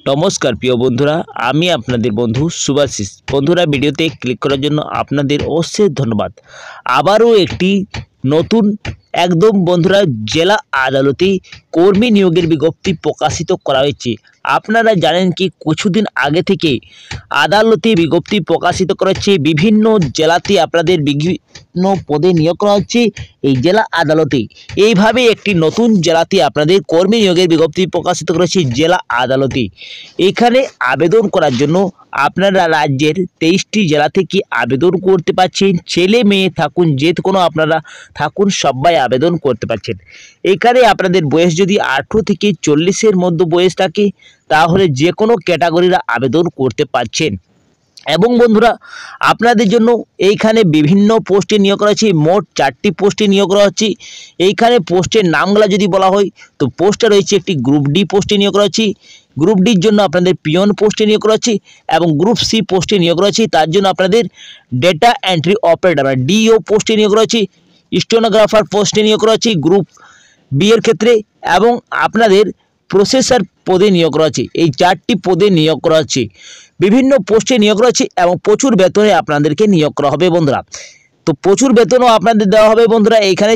নমস্কার প্রিয় বন্ধুরা, আমি আপনাদের বন্ধু শুভাশিস। বন্ধুরা, ভিডিওতে ক্লিক করার জন্য আপনাদের অশেষ ধন্যবাদ। আবারও একটি নতুন একদম বন্ধুরা জেলা আদালতে কর্মী নিয়োগের বিজ্ঞপ্তি প্রকাশিত করা হয়েছে। আপনারা জানেন কি কিছুদিন আগে থেকে আদালতে বিজ্ঞপ্তি প্রকাশিত করা হচ্ছে, বিভিন্ন জেলাতে আপনাদের বিভিন্ন পদে নিয়োগ করা হচ্ছে এই জেলা আদালতে। এইভাবে একটি নতুন জেলাতে আপনাদের কর্মী নিয়োগের বিজ্ঞপ্তি প্রকাশিত করেছে জেলা আদালতে। এখানে আবেদন করার জন্য আপনারা রাজ্যের 23টি জেলা থেকে আবেদন করতে পারছেন। ছেলে মেয়ে থাকুন, যে কোনো আপনারা থাকুন, সবাই আবেদন করতে পারছেন। এখানে আপনাদের বয়স যদি 18 থেকে 40-এর মধ্যে বয়স থাকে তাহলে যে কোনো ক্যাটাগরিরা আবেদন করতে পারছেন। এবং বন্ধুরা, আপনাদের জন্য এইখানে বিভিন্ন পোস্টে নিয়োগ করা হচ্ছে। মোট 4টি পোস্টে নিয়োগ করা হচ্ছে। এইখানে পোস্টের নামগুলো যদি বলা হয় তো পোস্টে রয়েছে একটি গ্রুপ ডি পোস্টে নিয়োগ করা হচ্ছে। গ্রুপ ডির জন্য আপনাদের পিয়ন পোস্টে নিয়োগ করা হচ্ছে এবং গ্রুপ সি পোস্টে নিয়োগ করা হচ্ছে। তার জন্য আপনাদের ডেটা এন্ট্রি অপারেটর ডিও পোস্টে নিয়োগ করা হচ্ছে। স্টেনোগ্রাফার পোস্টে নিয়োগ করা হচ্ছে গ্রুপ বি এর ক্ষেত্রে, এবং আপনাদের প্রসেসর পদে নিয়োগ করা হচ্ছে। এই 4টি পদে নিয়োগ করা হচ্ছে, বিভিন্ন পোস্টে নিয়োগ করা হচ্ছে এবং প্রচুর বেতনে আপনাদেরকে নিয়োগ করা হবে বন্ধুরা। তো প্রচুর বেতনও আপনাদের দেওয়া হবে বন্ধুরা এইখানে।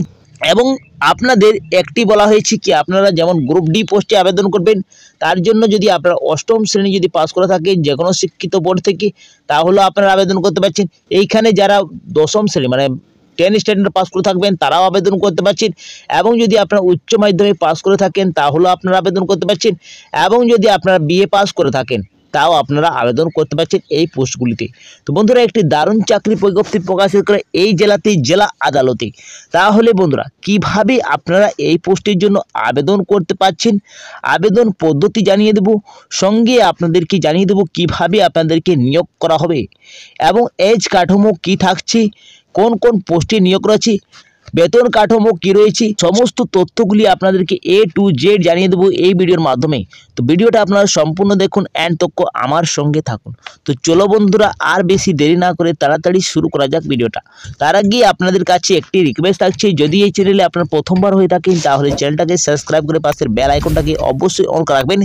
এবং আপনাদের একটি বলা হয়েছে কি, আপনারা যেমন গ্রুপ ডি পোস্টে আবেদন করবেন, তার জন্য যদি আপনারা 8ম শ্রেণী যদি পাস করে থাকেন যে কোনো শিক্ষিত বোর্ড থেকে, তাহলে আপনারা আবেদন করতে পারছেন। এইখানে যারা 10ম শ্রেণী মানে 10 স্ট্যান্ডার্ড পাস করে থাকবেন তারাও আবেদন করতে পারছেন। এবং যদি আপনারা উচ্চ মাধ্যমিক পাস করে থাকেন তাহলেও আপনারা আবেদন করতে পারছেন। এবং যদি আপনারা বিএ পাস করে থাকেন তাও আপনারা আবেদন করতে পারছেন এই পোস্টগুলিতে। তো বন্ধুরা, একটি দারুণ চাকরি বিজ্ঞপ্তি প্রকাশিত করে এই জেলাতে জেলা আদালতে। তাহলে বন্ধুরা, কিভাবে আপনারা এই পোস্টের জন্য আবেদন করতে পারছেন, আবেদন পদ্ধতি জানিয়ে দেব, সঙ্গে আপনাদেরকে জানিয়ে দেব কিভাবে আপনাদেরকে নিয়োগ করা হবে এবং এজ কাঠামো কি থাকছে, কোন কোন পোস্টে নিয়োগ রয়েছে, বেতন কাঠামো কি রয়েছে, সমস্ত তথ্যগুলি আপনাদেরকে A to Z জানিয়ে দেবো এই ভিডিওর মাধ্যমে। তো ভিডিওটা আপনারা সম্পূর্ণ দেখুন অ্যান্ড তক্ক আমার সঙ্গে থাকুন। তো চলো বন্ধুরা, আর বেশি দেরি না করে তাড়াতাড়ি শুরু করা যাক ভিডিওটা। তার আগে আপনাদের কাছে একটি রিকোয়েস্ট থাকছে, যদি এই চ্যানেলে আপনারা প্রথমবার হয়ে থাকেন তাহলে চ্যানেলটাকে সাবস্ক্রাইব করে পাশের বেল আইকনটাকে অবশ্যই অন করে রাখবেন,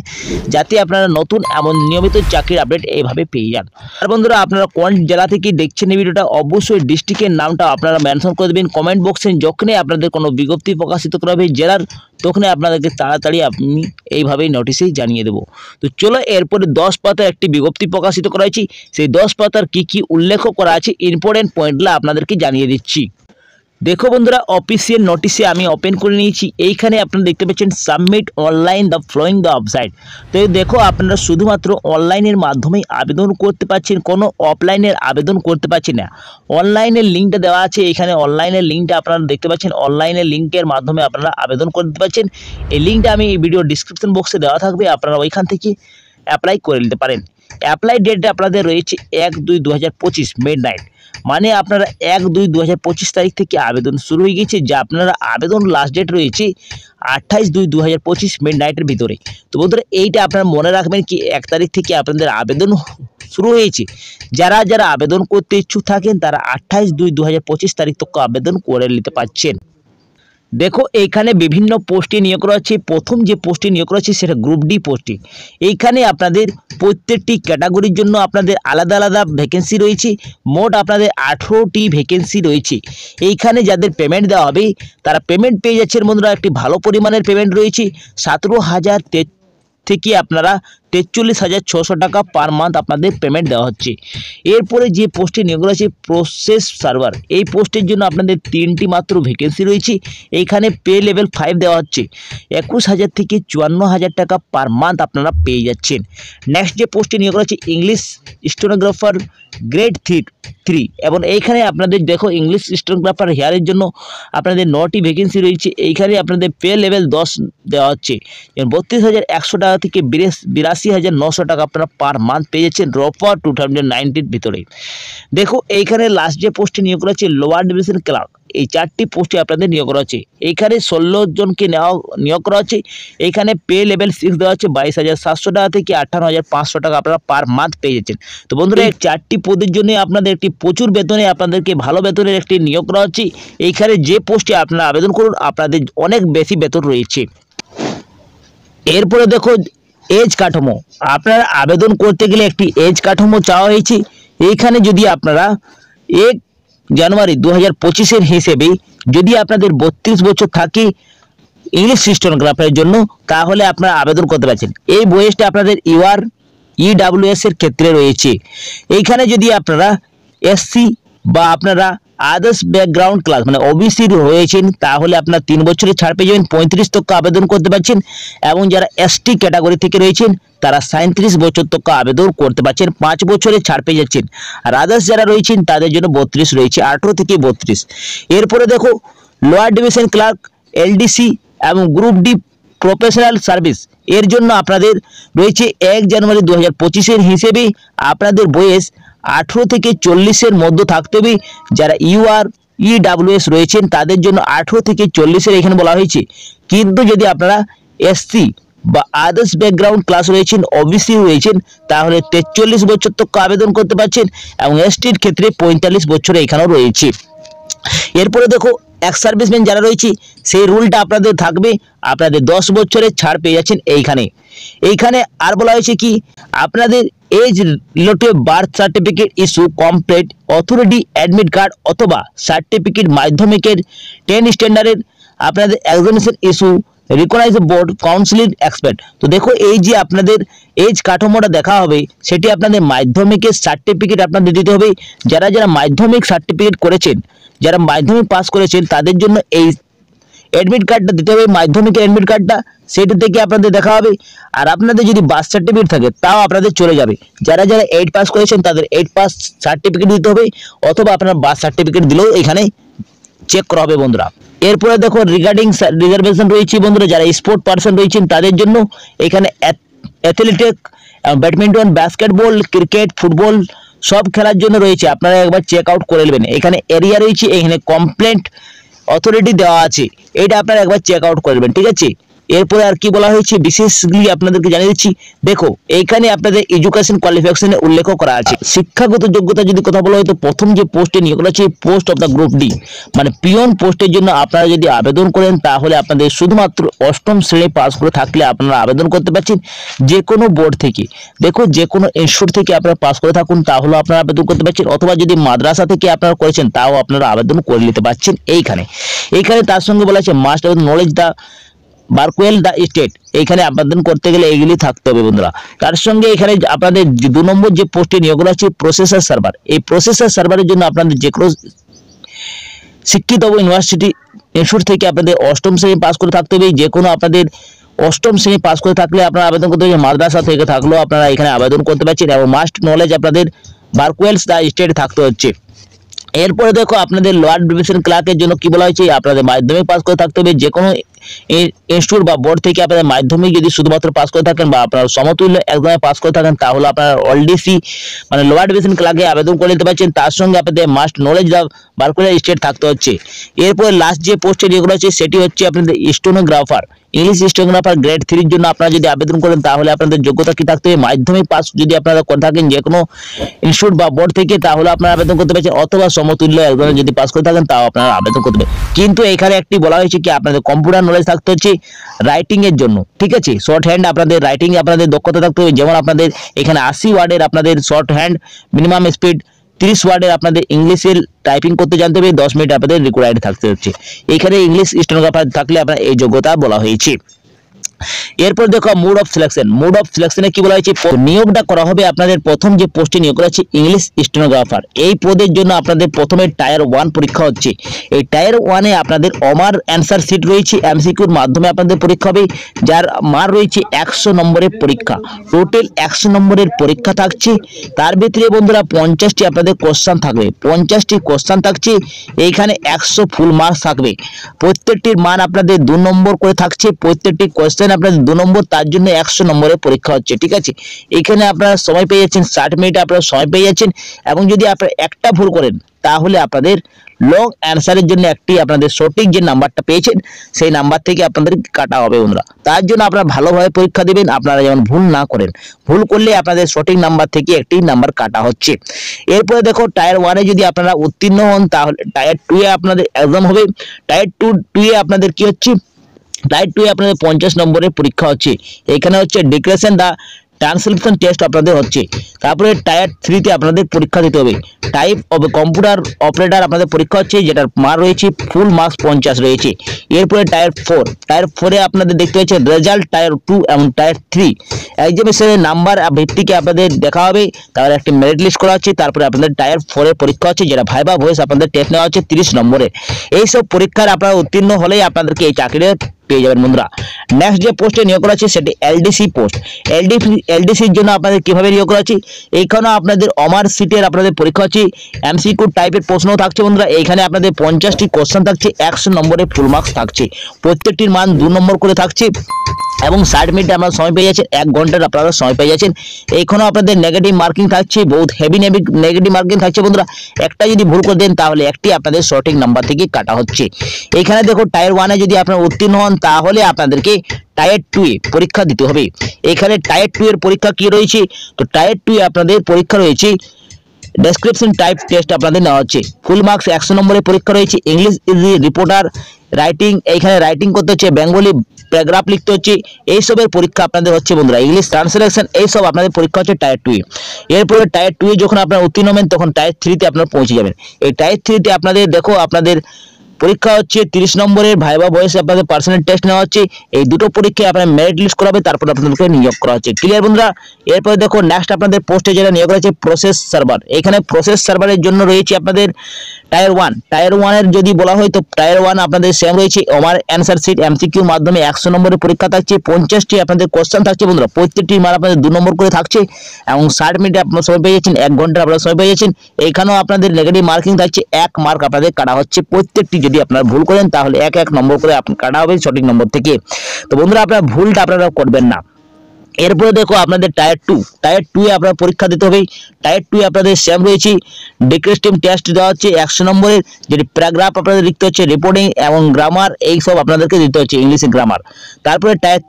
যাতে আপনারা নতুন এমন নিয়মিত চাকরির আপডেট এইভাবে পেয়ে যান। আর বন্ধুরা, আপনারা কোন জেলা থেকে দেখছেন এই ভিডিওটা অবশ্যই ডিস্ট্রিক্টের নামটা আপনারা মেনশন করে দেবেন কমেন্ট বক্সে। যখনই আপনাদের কোনো বিজ্ঞপ্তি প্রকাশিত করা হবে জেলার, তখনই আপনাদেরকে তাড়াতাড়ি আমি এইভাবেই নোটিশেই জানিয়ে দেব। তো চলো, এরপরে 10 পাতার একটি বিজ্ঞপ্তি প্রকাশিত করা হয়েছে। সেই 10 পাতার কি উল্লেখ করা আছে ইম্পর্টেন্ট পয়েন্টগুলো আপনাদেরকে জানিয়ে দিচ্ছি। দেখো বন্ধুরা, অফিসিয়াল নোটিশে আমি ওপেন করে নিয়েছি। এইখানে আপনারা দেখতে পাচ্ছেন submit online the following the website. তো দেখো, আপনারা শুধুমাত্র অনলাইনের মাধ্যমেই আবেদন করতে পারছেন, কোনো অফলাইনের আবেদন করতে পারছেন না। অনলাইনের লিঙ্কটা দেওয়া আছে এখানে, অনলাইনের লিঙ্কটা আপনারা দেখতে পাচ্ছেন। অনলাইনের লিঙ্কের মাধ্যমে আপনারা আবেদন করতে পারছেন। এই লিঙ্কটা আমি এই ভিডিও ডিসক্রিপশন বক্সে দেওয়া থাকবে, আপনারা ওইখান থেকে অ্যাপ্লাই করে নিতে পারেন। অ্যাপ্লাই ডেটটা আপনাদের রয়েছে 1/2/2025 মিডনাইট, মানে আপনারা 1/2/2025 তারিখ থেকে আবেদন শুরু হয়ে গেছে, যা আপনারা আবেদন লাস্ট ডেট রয়েছে 28/2/2025 মিডনাইটের ভিতরে। তো বন্ধুরা, এইটা আপনারা মনে রাখবেন কি 1 তারিখ থেকে আপনাদের আবেদন শুরু হয়েছে। যারা যারা আবেদন করতে ইচ্ছুক থাকেন তারা 28/2/2025 তারিখ তক আবেদন করে নিতে পারছেন। দেখো, এইখানে বিভিন্ন পোস্টে নিয়োগ করা হচ্ছে। প্রথম যে পোস্টে নিয়োগ করা হচ্ছে সেটা গ্রুপ ডি পোস্টে। এইখানে আপনাদের প্রত্যেকটি ক্যাটাগরির জন্য আপনাদের আলাদা আলাদা ভ্যাকেন্সি রয়েছে। মোট আপনাদের 18টি ভ্যাকেন্সি রয়েছে। এইখানে যাদের পেমেন্ট দেওয়া হবে তারা পেমেন্ট পেয়ে যাচ্ছেন বন্ধুরা, একটি ভালো পরিমাণের পেমেন্ট রয়েছে। 17,000 থেকে আপনারা 43,600 টাকা পার মান্থ আপনাদের পেমেন্ট দেওয়া হচ্ছে। এরপরে যে পোস্টে নিয়োগ রয়েছে প্রসেস সার্ভার, এই পোস্টের জন্য আপনাদের 3টি মাত্র ভ্যাকেন্সি রয়েছে। এইখানে পে লেভেল 5 দেওয়া হচ্ছে, 21,000 থেকে 54,000 টাকা পার মান্থ আপনারা পেয়ে যাচ্ছেন। নেক্সট যে পোস্টে নিয়োগ রয়েছে ইংলিশ স্টেনোগ্রাফার গ্রেড 3, এবং এইখানে আপনাদের দেখো ইংলিশ স্টেনোগ্রাফার হেয়ারের জন্য আপনাদের 9টি ভ্যাকেন্সি রয়েছে। এইখানে আপনাদের পে লেভেল 10 দেওয়া হচ্ছে, 32,100 টাকা থেকে 82,900 টাকা আপনারা পার মান্থ পেয়ে যাচ্ছেন রফা 2019 ভিতরে। দেখো, এইখানে লাস্ট যে পোস্টে নিয়োগ করা হচ্ছে লোয়ার ডিভিশন ক্লার্ক, এই 4টি পোস্টে আপনাদের নিয়োগ করা হচ্ছে। এইখানে 16 জনকে নিয়োগ করা হচ্ছে। এইখানে পে লেভেল 6 দেওয়া হচ্ছে, 22,700 টাকা থেকে 58,500 টাকা আপনারা পার মান্থ পেয়ে যাচ্ছেন। তো বন্ধুরা, এই 4টি পদের জন্য আপনাদের একটি প্রচুর বেতনে আপনাদেরকে ভালো বেতনের একটি নিয়োগ করা হচ্ছে। এইখানে যে পোস্টে আপনারা আবেদন করুন আপনাদের অনেক বেশি বেতন রয়েছে। এরপরে দেখো, এজ কাঠামো, আপনারা আবেদন করতে গেলে একটি এজ কাঠামো চাওয়া হয়েছে। এইখানে যদি আপনারা 1 জানুয়ারি 2025 হিসেবে যদি আপনাদের 32 বছর থাকে ইংলিশ স্টেনোগ্রাফারের জন্য, তাহলে আপনারা আবেদন করতে পারছেন। এই বয়সটা আপনাদের ইডাব্লিউএস এর ক্ষেত্রে রয়েছে। এইখানে যদি আপনারা এসসি বা আপনারা আদার্স ব্যাকগ্রাউন্ড ক্লাস মানে ওবিসি রয়েছেন, তাহলে আপনার 3 বছরের ছাড় পেয়ে যাবেন, 35 তক আবেদন করতে পারছেন। এবং যারা এসটি ক্যাটাগরি থেকে রয়েছেন তারা 37 বছর তক আবেদন করতে পারছেন, 5 বছরের ছাড় পেয়ে যাচ্ছেন। আর আদার্স যারা রয়েছেন তাদের জন্য 32 রয়েছে, 18 থেকে 32। এরপরে দেখো লোয়ার ডিভিশন ক্লার্ক, এলডিসি এবং গ্রুপ ডি প্রফেশনাল সার্ভিস এর জন্য আপনাদের রয়েছে 1 জানুয়ারি 2025 হিসেবে আপনাদের বয়স 18 থেকে 40 মধ্যে থাকতে হবে। যারা ইডাব্লিউএস রয়েছেন তাদের জন্য 18 থেকে 40 এখানে বলা হয়েছে। কিন্তু যদি আপনারা এসসি বা আদার্স ব্যাকগ্রাউন্ড ক্লাস রয়েছেন, ওবিসি রয়েছেন, তাহলে 43 বছর তক আবেদন করতে পারছেন। এবং এসটির ক্ষেত্রে 45 বছর এখানেও রয়েছে। এরপরে দেখো এক্স সার্ভিসম্যান যারা রয়েছে সেই রুলটা আপনাদের থাকবে, আপনাদের 10 বছরের ছাড় পেয়ে যাচ্ছেন। এইখানে আর বলা হয়েছে কি আপনাদের age relative birth certificate issue complete authority admit card অথবা সার্টিফিকেট মাধ্যমিকের 10 স্ট্যান্ডার্ডের আপনাদের examination issue recognize board counselling expert. তো দেখো এই যে আপনাদের এজ কাঠামোটা দেখা হবে সেটি আপনাদের মাধ্যমিকের সার্টিফিকেট আপনাদের দিতে হবে। যারা মাধ্যমিক সার্টিফিকেট করেছেন, যারা মাধ্যমিক পাস করেছেন তাদের জন্য এই অ্যাডমিট কার্ডটা দিতে হবে, মাধ্যমিকের অ্যাডমিট কার্ডটা, সেটা থেকে আপনাদের দেখা হবে। আর আপনাদের যদি বার্থ সার্টিফিকেট থাকে তাও আপনাদের চলে যাবে। যারা 8 পাস করেছেন তাদের 8 পাস সার্টিফিকেট দিতে হবে, অথবা আপনার বার্থ সার্টিফিকেট দিলেও এখানে চেক করা হবে বন্ধুরা। এরপরে দেখো রিগার্ডিং রিজার্ভেশন রয়েছে বন্ধুরা, যারা স্পোর্ট পার্সন রয়েছেন তাদের জন্য এখানে athletic, badminton, basketball, cricket, football সব খেলার জন্য রয়েছে। আপনারা একবার চেক আউট করে নেবেন। এখানে এরিয়া রয়েছে, এখানে কমপ্লেন্ট অথরিটি দেওয়া আছে, এটা আপনারা একবার চেক আউট করে নেবেন, ঠিক আছে। এরপরে আর কি বলা হয়েছে বিশেষগুলি আপনাদেরকে জানিয়ে দিচ্ছি। দেখো এইখানে আপনাদের এডুকেশন কোয়ালিফিকেশনে উল্লেখ করা আছে। শিক্ষাগত যোগ্যতা যদি কথা বলা হয় তো প্রথম যে পোস্টে নিয়োগ করা আছে post of the group D মানে পিয়ন পোস্টের জন্য আপনারা যদি আবেদন করেন তাহলে আপনাদের শুধুমাত্র 8ম শ্রেণী পাস করে থাকলে আপনারা আবেদন করতে পারছেন যে কোনো বোর্ড থেকে। দেখো যে কোনো ইনস্টিটিউট থেকে আপনারা পাস করে থাকুন তাহলে আপনারা আবেদন করতে পারছেন, অথবা যদি মাদ্রাসা থেকে আপনারা করেছেন তাও আপনারা আবেদন করে নিতে পারছেন। এইখানে তার সঙ্গে বলা আছে মাস্ট হ্যাভ নলেজ দ্য বারকুয়েল দ্য স্টেট, এইখানে আবেদন করতে গেলে এইগুলি থাকতে হবে বন্ধুরা। তার সঙ্গে এখানে আপনাদের 2 নম্বর যে পোস্টে নিয়োগ আছে প্রসেসর সার্ভার, এই প্রসেসর সার্ভারের জন্য আপনাদের যে কোনো শিক্ষিত ইউনিভার্সিটি ইনস্টিটিউট থেকে আপনাদের 8ম শ্রেণী পাস করে থাকতে হবে। যে কোনো আপনাদের 8ম শ্রেণী পাস করে থাকলে আপনারা আবেদন করতে হবে, মাদ্রাসা থেকে থাকলেও আপনারা এখানে আবেদন করতে পারছেন। এবং মাস্ট নলেজ আপনাদের বারকুয়েলস দ্য স্টেট থাকতে হচ্ছে। এরপরে দেখো আপনাদের লোয়ার ডিভিশন ক্লার্কের জন্য কি বলা হয়েছে, আপনাদের মাধ্যমিক পাস করে থাকতে হবে। যে কোনো ইনস্টিটিউট বা বোর্ড থেকে আপনাদের মাধ্যমিক যদি শুধুমাত্র পাস করে থাকেন বা আপনারা সমতুল্য এক্সামে পাস করে থাকেন তাহলে আপনারা অলডিসি মানে লোয়ার ডিভিশন ক্লার্কে আবেদন করে নিতে পারছেন। তার সঙ্গে আপনাদের মাস্ট নলেজ দ্য বারকুয়েল স্টেট থাকতে হচ্ছে। এরপরে লাস্ট যে পোস্টে যেগুলো আছে সেটি হচ্ছে আপনাদের স্টেনোগ্রাফার, ইংলিশ স্টেনোগ্রাফার গ্রেড 3 এর জন্য আপনারা যদি আবেদন করেন তাহলে আপনাদের যোগ্যতা কি থাকতে হবে, মাধ্যমিক পাস যদি আপনারা করে থাকেন যে কোনো ইনস্টিটিউট বা বোর্ড থেকে তাহলে আপনারা আবেদন করতে পারছেন, অথবা সমতুল্য এক্সামে যদি পাস করে থাকেন তাও আপনারা আবেদন করতে পারবেন। কিন্তু এখানে একটি বলা হয়েছে কি আপনাদের কম্পিউটার নলেজ থাকতে হচ্ছে রাইটিং এর জন্য, ঠিক আছে। শর্ট হ্যান্ড আপনাদের রাইটিং আপনাদের দক্ষতা থাকতে হবে, যেমন আপনাদের এখানে 80 ওয়ার্ডের আপনাদের শর্ট হ্যান্ড মিনিমাম স্পিড, 30 ওয়ার্ডের আপনাদের ইংলিশের টাইপিং করতে জানতে হবে, 10 মিনিট আপনাদের রিকোয়ার্ড থাকতে হচ্ছে। এখানে ইংলিশ স্টেনোগ্রাফার থাকলে আপনার এই যোগ্যতা বলা হয়েছে। এরপর দেখো মোড অফ সিলেকশনে কি বলা হয়েছে, নিয়োগটা করা হবে আপনাদের প্রথম যে পোস্টে নিয়োগ করা আছে ইংলিশ স্টেনোগ্রাফার। এই পদের জন্য আপনাদের প্রথমে টায়ার 1 পরীক্ষা হচ্ছে। এই টায়ার 1 এ আপনাদের অমার অ্যান্সার শিট রয়েছে, এমসিকিউর মাধ্যমে আপনাদের পরীক্ষা হবে, যার মান রয়েছে 100 নম্বরের পরীক্ষা। টোটাল 100 নম্বরের পরীক্ষা থাকছে। তার ভিতরে বন্ধুরা 50টি আপনাদের কোশ্চেন থাকবে, 50টি কোশ্চেন থাকছে। এইখানে 100 ফুল মার্কস থাকবে। প্রত্যেকটির মান আপনাদের 2 নম্বর করে থাকছে। প্রত্যেকটি কোশ্চেন আপনাদের 2 নম্বর, তার জন্য 100 নম্বরের পরীক্ষা হচ্ছে, ঠিক আছে। এখানে আপনারা সময় পেয়ে যাচ্ছেন 60 মিনিট আপনারা সময় পেয়ে যাচ্ছেন। এবং যদি আপনারা একটা ভুল করেন তাহলে আপনাদের লং অ্যান্সারের জন্য একটি আপনাদের সঠিক যে নাম্বারটা পেয়েছেন সেই নাম্বার থেকে আপনাদের কাটা হবে বন্ধুরা। তার জন্য আপনারা ভালোভাবে পরীক্ষা দিবেন, আপনারা যেমন ভুল না করেন। ভুল করলে আপনাদের সঠিক নাম্বার থেকে একটি নাম্বার কাটা হচ্ছে। এরপরে দেখো টায়ার 1 এ যদি আপনারা উত্তীর্ণ হন তাহলে টায়ার 2 এ আপনাদের এক্সাম হবে। টায়ার 2 এ আপনাদের কি হচ্ছে টায়ার 2 এ আপনাদের 50 নম্বরের পরীক্ষা হচ্ছে। এখানে হচ্ছে ডিক্লেরেশন দা ট্রান্সলেশন টেস্ট আপনাদের হচ্ছে। তারপরে টায়ার 3 তে আপনাদের পরীক্ষা দিতে হবে। টাইপ অফ কম্পিউটার অপারেটর আপনাদের পরীক্ষা হচ্ছে, যেটার মার্ক রয়েছে ফুল মার্কস 50 রয়েছে। এরপরে টায়ার 4 এ আপনাদের দেখতে পাচ্ছেন রেজাল্ট টায়ার 2 এবং টায়ার 3 এক্সামিনেশনের নাম্বার ভিত্তিকে আপনাদের দেখা হবে, তারপরে একটি মেরিট লিস্ট করা হচ্ছে। তারপরে আপনাদের টায়ার 4 এর পরীক্ষা হচ্ছে, যেটা ভাইবা ভয়েস আপনাদের টেস্ট নেওয়া হচ্ছে 30 নম্বরের। এইসব পরীক্ষার আপনারা উত্তীর্ণ হলেই আপনাদেরকে এই চাকরিটা পেয়ে যাবেন বন্ধুরা। নেক্সট যে পোস্টে নিয়োগ করা হচ্ছে সেটি এলডিসি পোস্ট। এলডিসির জন্য আপনাদের কিভাবে নিয়োগ করা হচ্ছে, এইখানেও আপনাদের অমার সিটের আপনাদের পরীক্ষা হচ্ছে। এমসিকিউ টাইপের প্রশ্ন থাকছে বন্ধুরা। এইখানে আপনাদের 50টি কোশ্চেন থাকছে, 100 নম্বরের ফুল মার্কস থাকছে, প্রত্যেকটির মান 2 নম্বর করে থাকছে এবং 60 মিনিটে আপনারা সময় পেয়ে যাচ্ছেন, 1 ঘন্টার আপনারা সময় পেয়ে যাচ্ছেন। এইখানেও আপনাদের নেগেটিভ মার্কিং থাকছে, বহুত হেভি নেগেটিভ মার্কিং থাকছে বন্ধুরা। একটা যদি ভুল করে দেন তাহলে একটি আপনাদের সঠিক নাম্বার থেকে কাটা হচ্ছে। এইখানে দেখো টায়ার 1 এ যদি আপনারা উত্তীর্ণ হন তাহলে আপনাদেরকে টায়ার 2 এ পরীক্ষা দিতে হবে। এখানে টায়ার 2 এর পরীক্ষা কি রয়েছে, তো টায়ার 2 এ আপনাদের পরীক্ষা রয়েছে ডেসক্রিপশন টাইপ টেস্ট আপনাদের নেওয়া হচ্ছে, ফুল মার্কস 100 নম্বরের পরীক্ষা রয়েছে। ইংলিশ ইজি রিপোর্টার রাইটিং, এইখানে রাইটিং করতে হচ্ছে, বেঙ্গলি প্যারাগ্রাফ লিখতে হচ্ছে, এইসবের পরীক্ষা আপনাদের হচ্ছে বন্ধুরা। ইংলিশ ট্রান্সলেশন এইসব আপনাদের পরীক্ষা হচ্ছে টায়ার 2 এ। এরপরে টায়ার 2 এ যখন আপনারা উত্তীর্ণ হবেন তখন টায়ার 3 তে আপনারা পৌঁছে যাবেন। এই টায়ার 3 তে আপনাদের দেখো আপনাদের পরীক্ষা হচ্ছে 30 নম্বরের, ভাইবা ভয়েস আপনাদের পার্সোনাল টেস্ট নেওয়া হচ্ছে। এই দুটো পরীক্ষায় আপনারা মেরিট লিস্ট করাবে, তারপর আপনাদেরকে নিয়োগ করা হচ্ছে। ক্লিয়ার বন্ধুরা? এরপরে দেখো নেক্সট আপনাদের পোস্টে যেটা নিয়োগ রয়েছে প্রসেস সার্ভার। এখানে প্রসেস সার্ভারের জন্য রয়েছে আপনাদের টায়ার 1 এর যদি বলা হয় তো টায়ার 1 আপনাদের সেম রয়েছে। আমার অ্যান্সার শিট এমসিকিউর মাধ্যমে 100 নম্বরের পরীক্ষা থাকছে, 50টি আপনাদের কোশ্চেন থাকছে বন্ধুরা, প্রত্যেকটির মান আপনাদের 2 নম্বর করে থাকছে এবং 60 মিনিটে আপনারা সময় পেয়ে যাচ্ছেন, 1 ঘন্টা আপনারা সময় পেয়ে যাচ্ছেন। এইখানেও আপনাদের নেগেটিভ মার্কিং থাকছে, 1 মার্ক আপনাদের কাটা হচ্ছে। প্রত্যেকটি যদি আপনারা ভুল করেন তাহলে 1 নম্বর করে কাটা হবে সঠিক নম্বর থেকে। তো বন্ধুরা আপনারা ভুলটা আপনারা করবেন না। এরপরে দেখো আপনাদের টায়ার 2 এ আপনারা পরীক্ষা দিতে হবে। টায়ার 2 এ আপনাদের সেম রয়েছে, ডিক্রিপটিভ টেস্ট দেওয়া হচ্ছে 100 নম্বরের, যেটি প্যারাগ্রাফ আপনাদের লিখতে হচ্ছে, রিপোর্টিং এবং গ্রামার এইসব আপনাদেরকে দিতে হচ্ছে, ইংলিশে গ্রামার। তারপরে টায়ার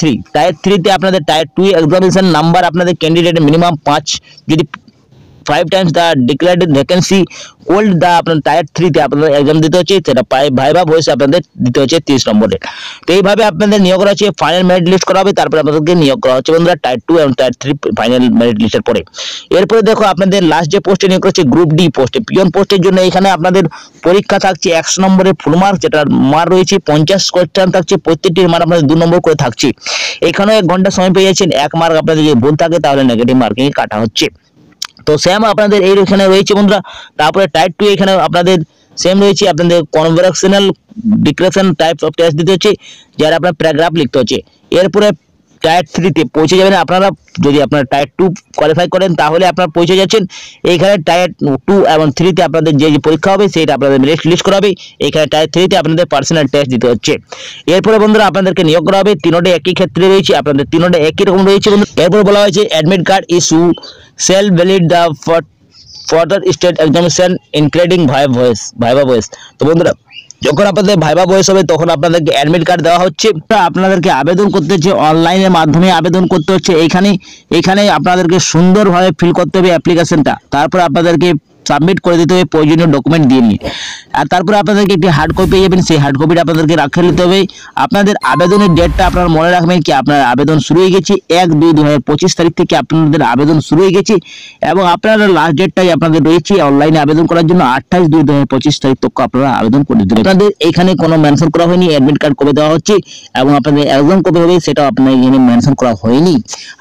3 তে আপনাদের টায়ার 2 এক্সামিনেশন নাম্বার আপনাদের ক্যান্ডিডেটের মিনিমাম 5, যদি 5 Times the declared vacancy old the আপনার টায়ার 3 তে আপনাদের এক্সাম দিতে হচ্ছে, সেটা ভাইবা ভয়েস আপনাদের দিতে হচ্ছে 30 নম্বরের। তো এইভাবে আপনাদের নিয়োগ করা হচ্ছে, ফাইনাল মেরিট লিস্ট করা হবে, তারপরে আপনাদেরকে নিয়োগ করা হচ্ছে বন্ধুরা টায়ার 2 এবং টায়ার 3 ফাইনাল মেরিট লিস্টের পরে। এরপরে দেখো আপনাদের লাস্ট যে পোস্টে নিয়োগ করা হচ্ছে গ্রুপ ডি পোস্টে, পিয়ন পোস্টের জন্য এখানে আপনাদের পরীক্ষা থাকছে 100 নম্বরের ফুল মার্ক, যেটা মার্ক রয়েছে 50 কোশ্চেন থাকছে, প্রত্যেকটির মান আপনাদের 2 নম্বর করে থাকছে। এখানেও 1 ঘন্টা সময় পেয়ে যাচ্ছেন, 1 মার্ক আপনাদের যদি ভুল থাকে তাহলে নেগেটিভ মার্কিং কাটা হচ্ছে। তো সেম আপনাদের এইখানে রয়েছে বন্ধুরা। তারপরে টায়ার 2 এখানে আপনাদের সেম রয়েছে, আপনাদের conversational declaration types of test দিতে হচ্ছে, যারা আপনার প্যারাগ্রাফ লিখতে হচ্ছে। এরপরে টায়ার 3 তে পৌঁছে যাবেন আপনারা, যদি আপনারা টায়ার 2 কোয়ালিফাই করেন তাহলে আপনারা পৌঁছে যাচ্ছেন। এইখানে টায়ার 2 এবং 3 তে আপনাদের যে পরীক্ষা হবে সেটা আপনাদের মেরিট লিস্ট করা হবে। এইখানে টায়ার 3 তে আপনাদের পার্সোনাল টেস্ট দিতে হচ্ছে। এরপরে বন্ধুরা আপনাদেরকে নিয়োগ করা হবে, তিনটে একই ক্ষেত্রে রয়েছে, আপনাদের তিনটে একই রকম রয়েছে বন্ধুরা। এরপর বলা হয়েছে admit card issue shall valid the further state examination including viva voce. তো বন্ধুরা যখন আপনাদের ভাইবা ভয়েস হবে তখন আপনাদেরকে অ্যাডমিট কার্ড দেওয়া হচ্ছে, আপনাদেরকে আবেদন করতে হচ্ছে, অনলাইনের মাধ্যমে আবেদন করতে হচ্ছে। এইখানে আপনাদেরকে সুন্দরভাবে ফিল করতে হবে অ্যাপ্লিকেশনটা, তারপর আপনাদেরকে সাবমিট করে দিতে হবে প্রয়োজনীয় ডকুমেন্ট দিয়ে নিয়ে। আর তারপরে আপনাদেরকে একটি হার্ড কপি পেয়ে যাবেন, সেই হার্ড কপিটা আপনাদেরকে রাখে নিতে হবে। আপনাদের আবেদনের ডেটটা আপনারা মনে রাখবেন কি আপনার আবেদন শুরু হয়ে গেছে 1/2/2025 তারিখ থেকে আপনাদের আবেদন শুরু হয়ে গেছে, এবং আপনারা লাস্ট ডেটটাই আপনাদের রয়েছে অনলাইনে আবেদন করার জন্য 28/2/2025 তারিখ তক আপনারা আবেদন করে দিতে হবে। আপনাদের এখানে কোনো মেনশন করা হয়নি অ্যাডমিট কার্ড কবে দেওয়া হচ্ছে এবং আপনাদের এক্সাম কবে হবে সেটাও আপনাদের এখানে মেনশন করা হয়নি।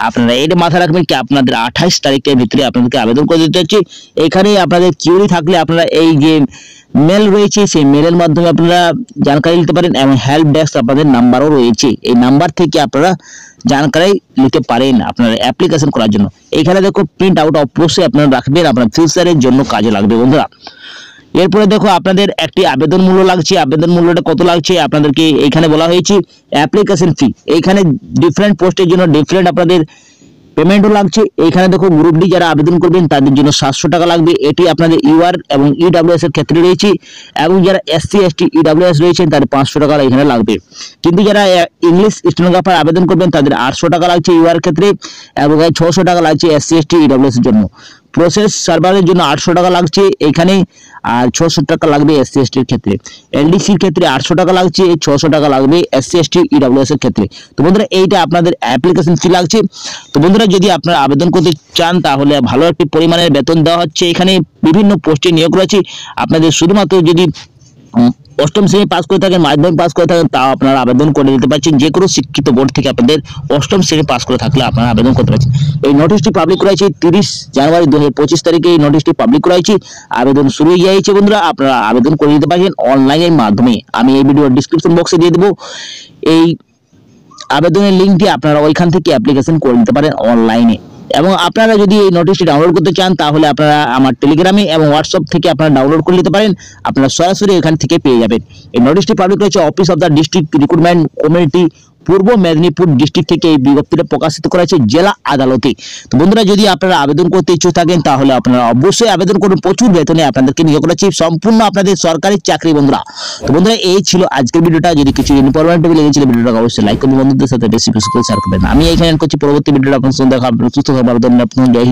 আপনারা এটা মাথায় রাখবেন কি আপনাদের 28 তারিখের ভিতরে আপনাদেরকে আবেদন করে দিতে হচ্ছে। এখানে আপনাদের কিউরি থাকলে আপনারা এই যে মেল রয়েছে সেই মেলের মাধ্যমে আপনারা জানকারি নিতে পারেন, এবং হেল্প ডেস্ক আপনাদের নাম্বারও রয়েছে, এই নাম্বার থেকে আপনারা জানকারি নিতে পারেন আপনারা অ্যাপ্লিকেশন করার জন্য। এখানে দেখো প্রিন্ট আউট অবশ্যই আপনারা রাখবেন, আপনার ফিউচারের জন্য কাজে লাগবে বন্ধুরা। এরপরে দেখো আপনাদের একটি আবেদন মূল্য লাগছে, আবেদন মূল্যটা কত লাগছে আপনাদেরকে এখানে বলা হয়েছে অ্যাপ্লিকেশন ফি। এইখানে ডিফারেন্ট পোস্টের জন্য ডিফারেন্ট আপনাদের পেমেন্টও লাগছে। এইখানে দেখো গ্রুপ ডি যারা আবেদন করবেন তাদের জন্য 700 টাকা লাগবে, এটি আপনাদের ইউআর এবং ইডব্লিউএস এর ক্ষেত্রে রয়েছে, এবং যারা এসসি এসটি ইডব্লিউএস রয়েছেন তাদের 500 টাকা এখানে লাগবে। কিন্তু যারা ইংলিশ স্টেনোগ্রাফার আবেদন করবেন তাদের 800 টাকা লাগছে ইউআর ক্ষেত্রে, এবং 600 টাকা লাগছে এসসি এসটি ইডব্লিউএস এর জন্য। প্রসেস সার্ভারের জন্য 800 টাকা লাগছে এখানে, আর 600 টাকা লাগবে এসসি এসটির ক্ষেত্রে। এলডিসির ক্ষেত্রে 800 টাকা লাগছে, 600 টাকা লাগবে এসসি এসটি ইডব্লিউএস এর ক্ষেত্রে। তো বন্ধুরা এইটা আপনাদের অ্যাপ্লিকেশন ফি লাগছে। তো বন্ধুরা যদি আপনারা আবেদন করতে চান তাহলে ভালো একটি পরিমাণের বেতন দেওয়া হচ্ছে। এখানে বিভিন্ন পোস্টে নিয়োগ রয়েছে। আপনাদের শুধুমাত্র যদি অষ্টম শ্রেণী পাস করে থাকেন, মাধ্যমিক পাস করে থাকেন, তাও আপনারা আবেদন করে দিতে পারছেন। যে কোনো শিক্ষিত বোর্ড থেকে আপনাদের অষ্টম শ্রেণী পাস করে থাকলে আপনারা আবেদন করতে পারছেন। এই নোটিশটি পাবলিক করেছে 30 জানুয়ারি 2025 তারিখে এই নোটিশটি পাবলিক করেছে। আবেদন শুরু হয়ে গিয়েছে বন্ধুরা, আপনারা আবেদন করে দিতে পারছেন অনলাইনের মাধ্যমে। আমি এই ভিডিওর ডেসক্রিপশন বক্সে দিয়ে দেবো এই আবেদনের লিঙ্কটি, আপনারা ওইখান থেকে অ্যাপ্লিকেশন করে নিতে পারেন অনলাইনে। এবং আপনারা যদি এই নোটিশটি ডাউনলোড করতে চান তাহলে আপনারা আমার টেলিগ্রামে এবং হোয়াটসঅ্যাপ থেকে আপনারা ডাউনলোড করে নিতে পারেন। আপনারা সরাসরি এখান থেকে পেয়ে যাবেন। এই নোটিশটি পাবলিক হয়েছে office of the district recruitment committee, Purba Medinipur district থেকে এই বিজ্ঞপ্তিটা প্রকাশিত করা হয়েছে জেলা আদালতে। তো বন্ধুরা যদি আপনারা আবেদন করতে ইচ্ছুক থাকেন তাহলে আপনারা অবশ্যই আবেদন করুন। প্রচুর বেতনে আপনাদেরকে নিয়োগ করা হচ্ছে, সম্পূর্ণ আপনাদের সরকারি চাকরি বন্ধুরা। তো বন্ধুরা এই ছিল আজকের ভিডিওটা। যদি কিছু ইনফরমেটিভ লেগেছিল ভিডিওটা অবশ্যই লাইক করবেন, বন্ধুদের সাথে বেশি বেশি করে শেয়ার করবেন। আমি এখানে করছি পরবর্তী ভিডিওটা আপনার সঙ্গে দেখা হবে। সুস্থ থাকবেন, জয় হিন্দ।